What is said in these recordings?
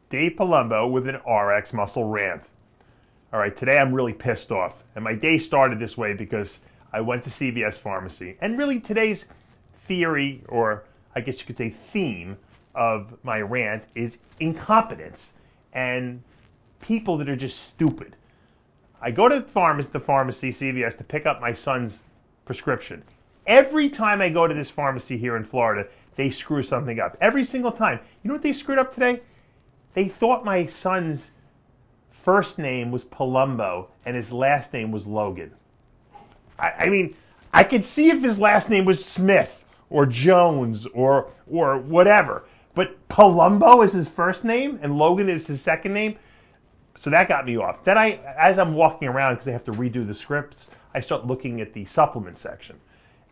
Dave Palumbo with an RX Muscle rant. All right, today I'm really pissed off. And my day started this way because I went to CVS Pharmacy. And really today's theory, or I guess you could say theme, of my rant is incompetence and people that are just stupid. I go to the pharmacy, CVS, to pick up my son's prescription. Every time I go to this pharmacy here in Florida, they screw something up. Every single time. You know what they screwed up today? They thought my son's first name was Palumbo and his last name was Logan. I mean, I could see if his last name was Smith or Jones or whatever, but Palumbo is his first name and Logan is his second name. So that got me off. Then as I'm walking around, because I have to redo the scripts, I start looking at the supplement section.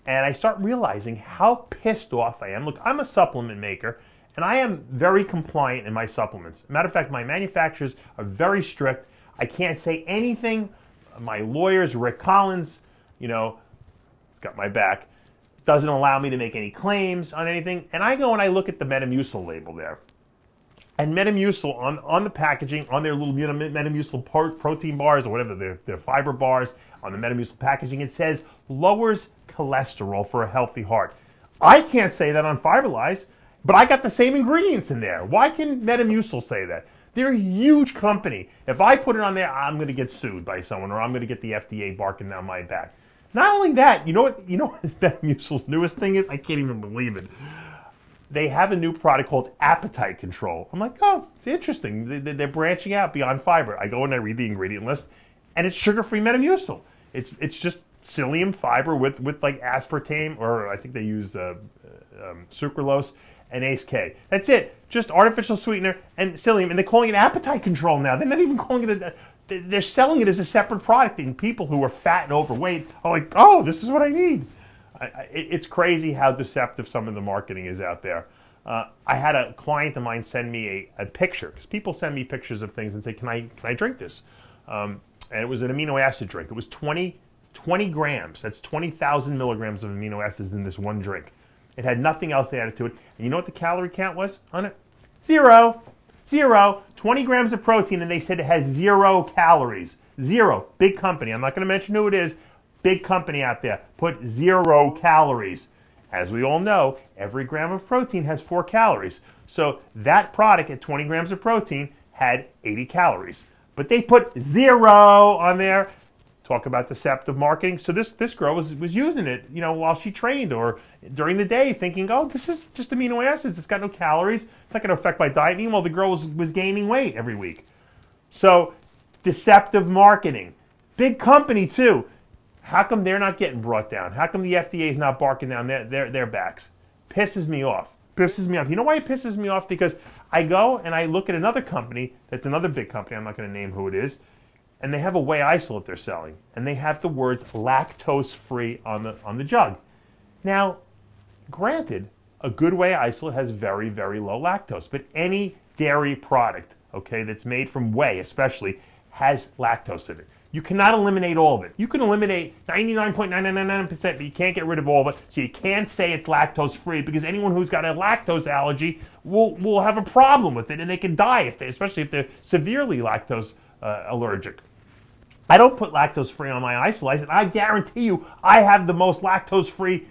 And I start realizing how pissed off I am. Look, I'm a supplement maker, and I am very compliant in my supplements. Matter of fact, my manufacturers are very strict. I can't say anything. My lawyers, Rick Collins, he's got my back, doesn't allow me to make any claims on anything. And I go and I look at the Metamucil label there. And Metamucil, on the packaging, on their little Metamucil protein bars or whatever, their fiber bars, on the Metamucil packaging, it says lowers cholesterol for a healthy heart. I can't say that on Fiberlize, but I got the same ingredients in there. Why can Metamucil say that? They're a huge company. If I put it on there, I'm going to get sued by someone, or I'm going to get the FDA barking down my back. Not only that, you know what Metamucil's newest thing is? I can't even believe it. They have a new product called appetite control. I'm like, oh, it's interesting. They're branching out beyond fiber. I go and I read the ingredient list, and it's sugar-free Metamucil. It's just psyllium fiber with like aspartame, or I think they use sucralose and ACE-K. That's it. Just artificial sweetener and psyllium, and they're calling it appetite control now. They're not even calling it they're selling it as a separate product, and people who are fat and overweight are like, oh, this is what I need. It's crazy how deceptive some of the marketing is out there. I had a client of mine send me a picture, because people send me pictures of things and say, can I drink this? And it was an amino acid drink. It was 20 grams. That's 20,000 milligrams of amino acids in this one drink. It had nothing else added to it. And you know what the calorie count was on it? Zero. 20 grams of protein, and they said it has 0 calories. Zero. Big company. I'm not going to mention who it is. Big company out there. Put 0 calories. As we all know, every gram of protein has 4 calories. So that product at 20 grams of protein had 80 calories. But they put 0 on there. Talk about deceptive marketing. So this girl was using it, while she trained or during the day, thinking, oh, this is just amino acids. It's got no calories. It's not going to affect my diet. Meanwhile, the girl was gaining weight every week. So deceptive marketing. Big company, too. How come they're not getting brought down? How come the FDA is not barking down their backs? Pisses me off. You know why it pisses me off? Because I go and I look at another company, that's another big company, I'm not going to name who it is, and they have a whey isolate they're selling, and they have the words lactose-free on the jug. Now, granted, a good whey isolate has very, very low lactose, but any dairy product, okay, that's made from whey especially, has lactose in it. You cannot eliminate all of it. You can eliminate 99.9999%, but you can't get rid of all of it. So you can't say it's lactose-free, because anyone who's got a lactose allergy will have a problem with it, and they can die, especially if they're severely lactose allergic. I don't put lactose-free on my isolate, and I guarantee you I have the most lactose-free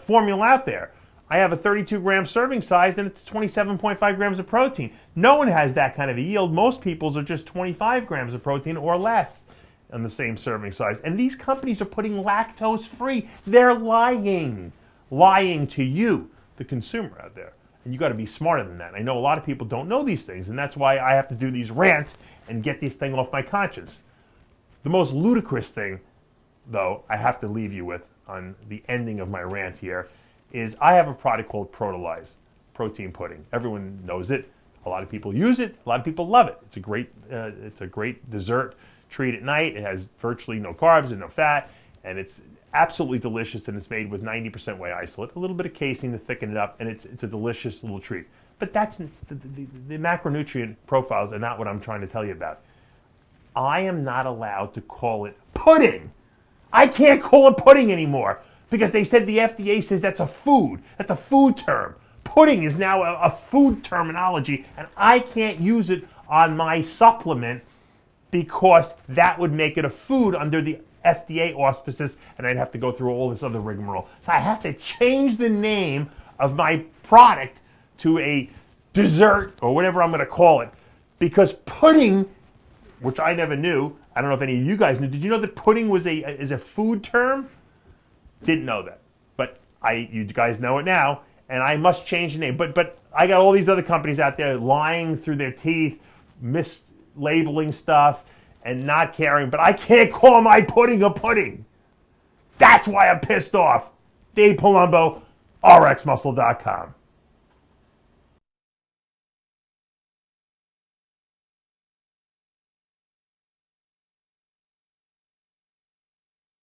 formula out there. I have a 32-gram serving size, and it's 27.5 grams of protein. No one has that kind of a yield. Most people's are just 25 grams of protein or less on the same serving size. And these companies are putting lactose-free. They're lying to you, the consumer out there. And you got to be smarter than that. I know a lot of people don't know these things, and that's why I have to do these rants and get this thing off my conscience. The most ludicrous thing, though, I have to leave you with on the ending of my rant here, is I have a product called Protolize, protein pudding. Everyone knows it. A lot of people use it. A lot of people love it. It's a great dessert treat at night. It has virtually no carbs and no fat, and it's absolutely delicious, and it's made with 90% whey isolate, a little bit of casein to thicken it up, and it's a delicious little treat. But that's the macronutrient profiles are not what I'm trying to tell you about. I am not allowed to call it pudding. I can't call it pudding anymore because they said the FDA says that's a food. That's a food term. pudding is now a food terminology, and I can't use it on my supplement because that would make it a food under the FDA auspices, and I'd have to go through all this other rigmarole. So I have to change the name of my product to a dessert or whatever I'm going to call it, because pudding, which I never knew, I don't know if any of you guys knew. Did you know that pudding is a food term? Didn't know that, but you guys know it now, and I must change the name. But I got all these other companies out there lying through their teeth, mislabeling stuff, and not caring. But I can't call my pudding a pudding. That's why I'm pissed off. Dave Palumbo, rxmuscle.com.